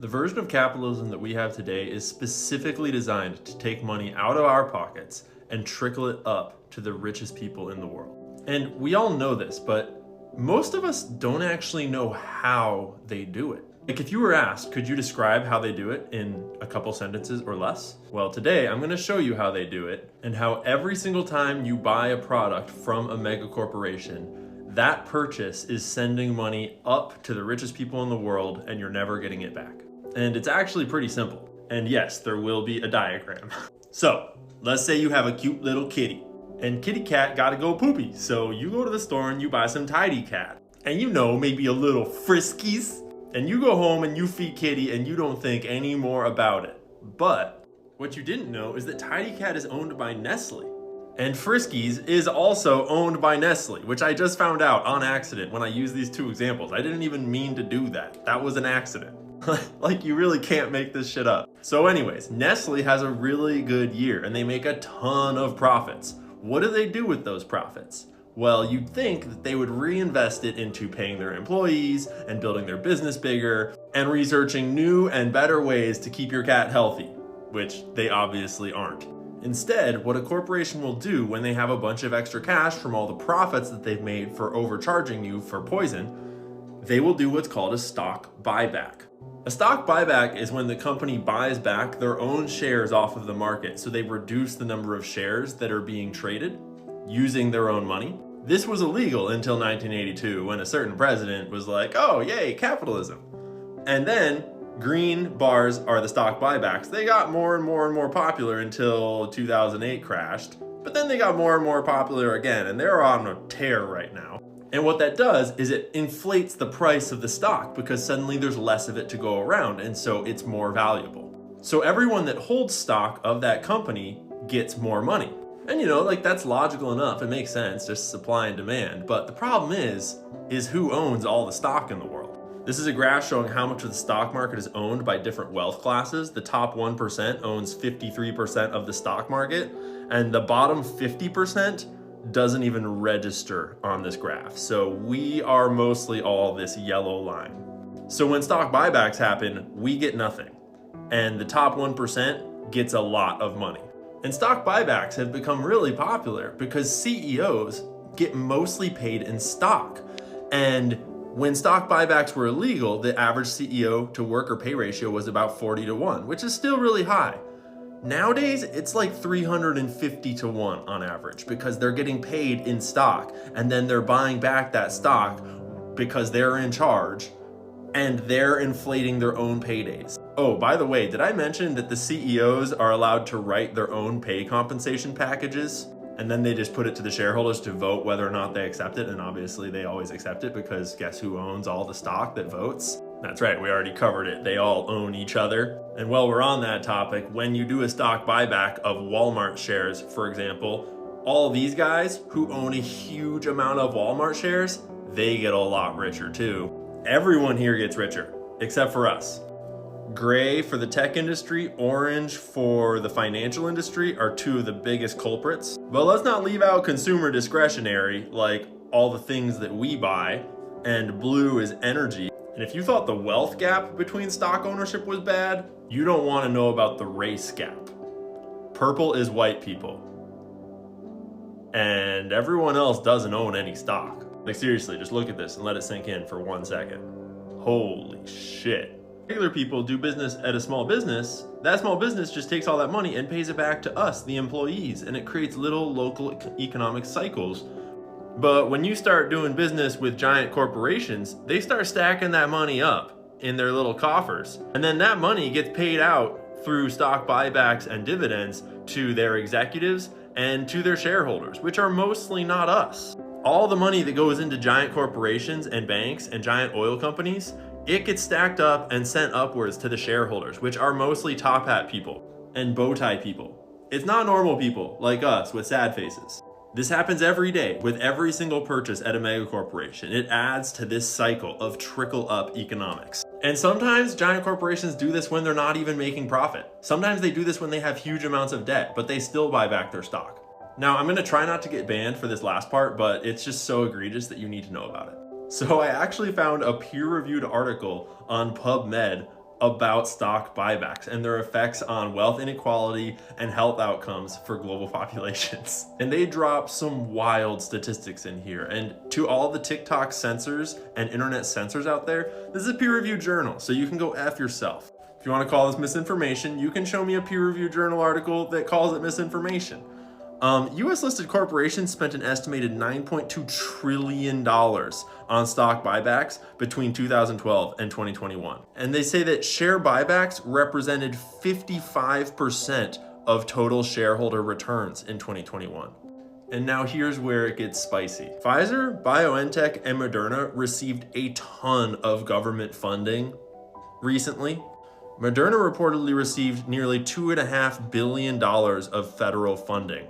The version of capitalism that we have today is specifically designed to take money out of our pockets and trickle it up to the richest people in the world. And we all know this, but most of us don't actually know how they do it. Like if you were asked, could you describe how they do it in a couple sentences or less? Well, today I'm going to show you how they do it and how every single time you buy a product from a mega corporation, that purchase is sending money up to the richest people in the world and you're never getting it back. And it's actually pretty simple. And yes, there will be a diagram. So let's say you have a cute little kitty and kitty cat gotta go poopy. So you go to the store and you buy some Tidy Cat and maybe a little Friskies, and you go home and you feed kitty and you don't think any more about it. But what you didn't know is that Tidy Cat is owned by Nestle. And Friskies is also owned by Nestle, which I just found out on accident when I used these two examples. I didn't even mean to do that. That was an accident. Like, you really can't make this shit up. So anyways, Nestle has a really good year and they make a ton of profits. What do they do with those profits? Well, you'd think that they would reinvest it into paying their employees and building their business bigger and researching new and better ways to keep your cat healthy, which they obviously aren't. Instead, what a corporation will do when they have a bunch of extra cash from all the profits that they've made for overcharging you for poison, they will do what's called a stock buyback. A stock buyback is when the company buys back their own shares off of the market, so they reduce the number of shares that are being traded using their own money. This was illegal until 1982 when a certain president was like, oh yay, capitalism. And then green bars are the stock buybacks. They got more and more and more popular until 2008 crashed, but then they got more and more popular again, and they're on a tear right now. And what that does is it inflates the price of the stock because suddenly there's less of it to go around, and so it's more valuable. So everyone that holds stock of that company gets more money. And that's logical enough. It makes sense, just supply and demand. But the problem is who owns all the stock in the world. This is a graph showing how much of the stock market is owned by different wealth classes. The top 1% owns 53% of the stock market, and the bottom 50% doesn't even register on this graph. So we are mostly all this yellow line. So when stock buybacks happen, we get nothing, and the top 1% gets a lot of money. And stock buybacks have become really popular because CEOs get mostly paid in stock. And when stock buybacks were illegal, the average CEO to worker pay ratio was about 40-1, which is still really high. Nowadays, it's like 350-1 on average because they're getting paid in stock and then they're buying back that stock because they're in charge and they're inflating their own paydays. Oh, by the way, did I mention that the CEOs are allowed to write their own pay compensation packages and then they just put it to the shareholders to vote whether or not they accept it? And obviously they always accept it because guess who owns all the stock that votes? That's right, we already covered it. They all own each other. And while we're on that topic, when you do a stock buyback of Walmart shares, for example, all these guys who own a huge amount of Walmart shares, they get a lot richer too. Everyone here gets richer, except for us. Gray for the tech industry, orange for the financial industry are two of the biggest culprits. But let's not leave out consumer discretionary, like all the things that we buy, and blue is energy. And if you thought the wealth gap between stock ownership was bad, you don't want to know about the race gap. Purple is white people. And everyone else doesn't own any stock. Like seriously, just look at this and let it sink in for 1 second. Holy shit. Regular people do business at a small business. That small business just takes all that money and pays it back to us, the employees, and it creates little local economic cycles. But when you start doing business with giant corporations, they start stacking that money up in their little coffers. And then that money gets paid out through stock buybacks and dividends to their executives and to their shareholders, which are mostly not us. All the money that goes into giant corporations and banks and giant oil companies, it gets stacked up and sent upwards to the shareholders, which are mostly top hat people and bow tie people. It's not normal people like us with sad faces. This happens every day with every single purchase at a mega corporation. It adds to this cycle of trickle up economics. And sometimes giant corporations do this when they're not even making profit. Sometimes they do this when they have huge amounts of debt, but they still buy back their stock. Now, I'm gonna try not to get banned for this last part, but it's just so egregious that you need to know about it. So I actually found a peer-reviewed article on PubMed about stock buybacks and their effects on wealth inequality and health outcomes for global populations. And they drop some wild statistics in here. And to all the TikTok censors and internet censors out there, this is a peer-reviewed journal, so you can go F yourself. If you want to call this misinformation, you can show me a peer-reviewed journal article that calls it misinformation. US listed corporations spent an estimated $9.2 trillion on stock buybacks between 2012 and 2021. And they say that share buybacks represented 55% of total shareholder returns in 2021. And now here's where it gets spicy. Pfizer, BioNTech, and Moderna received a ton of government funding recently. Moderna reportedly received nearly $2.5 billion of federal funding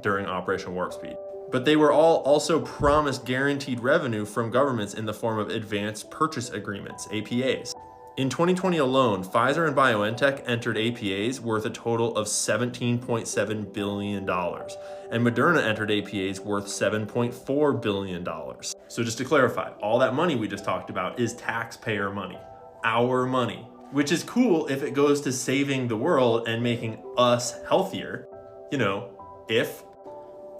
during Operation Warp Speed. But they were all also promised guaranteed revenue from governments in the form of advanced purchase agreements, APAs. In 2020 alone, Pfizer and BioNTech entered APAs worth a total of $17.7 billion, and Moderna entered APAs worth $7.4 billion. So just to clarify, all that money we just talked about is taxpayer money, our money, which is cool if it goes to saving the world and making us healthier, if.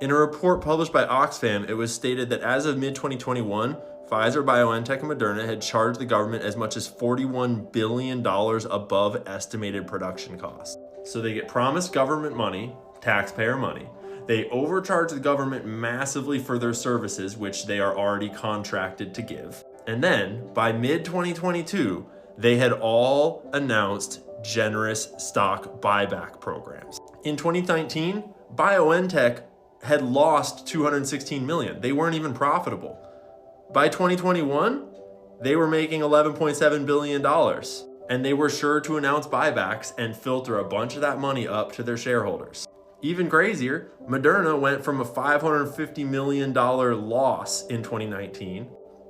In a report published by Oxfam, it was stated that as of mid-2021, Pfizer, BioNTech, and Moderna had charged the government as much as $41 billion above estimated production costs. So they get promised government money, taxpayer money. They overcharge the government massively for their services, which they are already contracted to give. And then, by mid-2022, they had all announced generous stock buyback programs. In 2019, BioNTech had lost $216 million. They weren't even profitable. By 2021, they were making $11.7 billion, and they were sure to announce buybacks and filter a bunch of that money up to their shareholders. Even crazier, Moderna went from a $550 million loss in 2019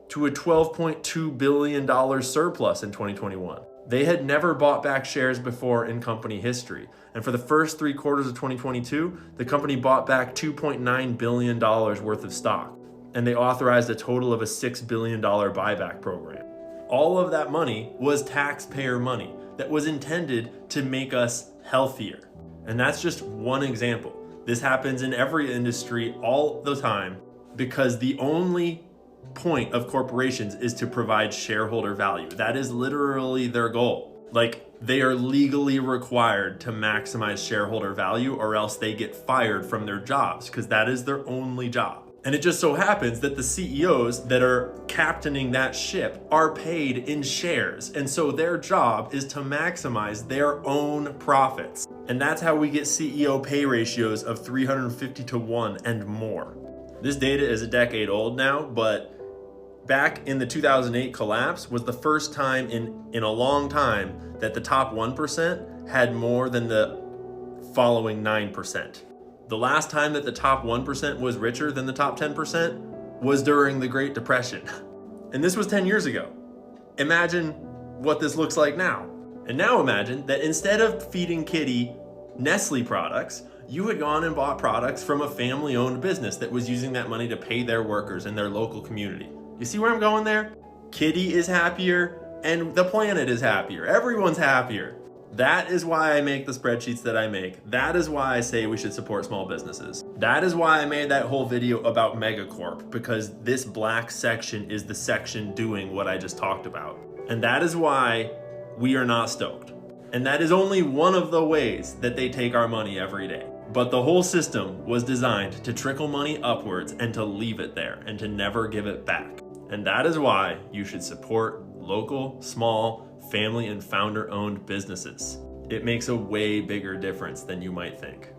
to a $12.2 billion surplus in 2021. They had never bought back shares before in company history. And for the first 3 quarters of 2022, the company bought back $2.9 billion worth of stock. And they authorized a total of a $6 billion buyback program. All of that money was taxpayer money that was intended to make us healthier. And that's just one example. This happens in every industry all the time because the only point of corporations is to provide shareholder value. That is literally their goal. They are legally required to maximize shareholder value or else they get fired from their jobs because that is their only job. And it just so happens that the CEOs that are captaining that ship are paid in shares. And so their job is to maximize their own profits. And that's how we get CEO pay ratios of 350 to 1 and more. This data is a decade old now, but back in the 2008 collapse was the first time in a long time that the top 1% had more than the following 9%. The last time that the top 1% was richer than the top 10% was during the Great Depression. And this was 10 years ago. Imagine what this looks like now. And now imagine that instead of feeding Kitty Nestle products, you had gone and bought products from a family-owned business that was using that money to pay their workers in their local community. You see where I'm going there? Kitty is happier and the planet is happier. Everyone's happier. That is why I make the spreadsheets that I make. That is why I say we should support small businesses. That is why I made that whole video about Megacorp, because this black section is the section doing what I just talked about. And that is why we are not stoked. And that is only one of the ways that they take our money every day. But the whole system was designed to trickle money upwards and to leave it there and to never give it back. And that is why you should support local, small, family and founder-owned businesses. It makes a way bigger difference than you might think.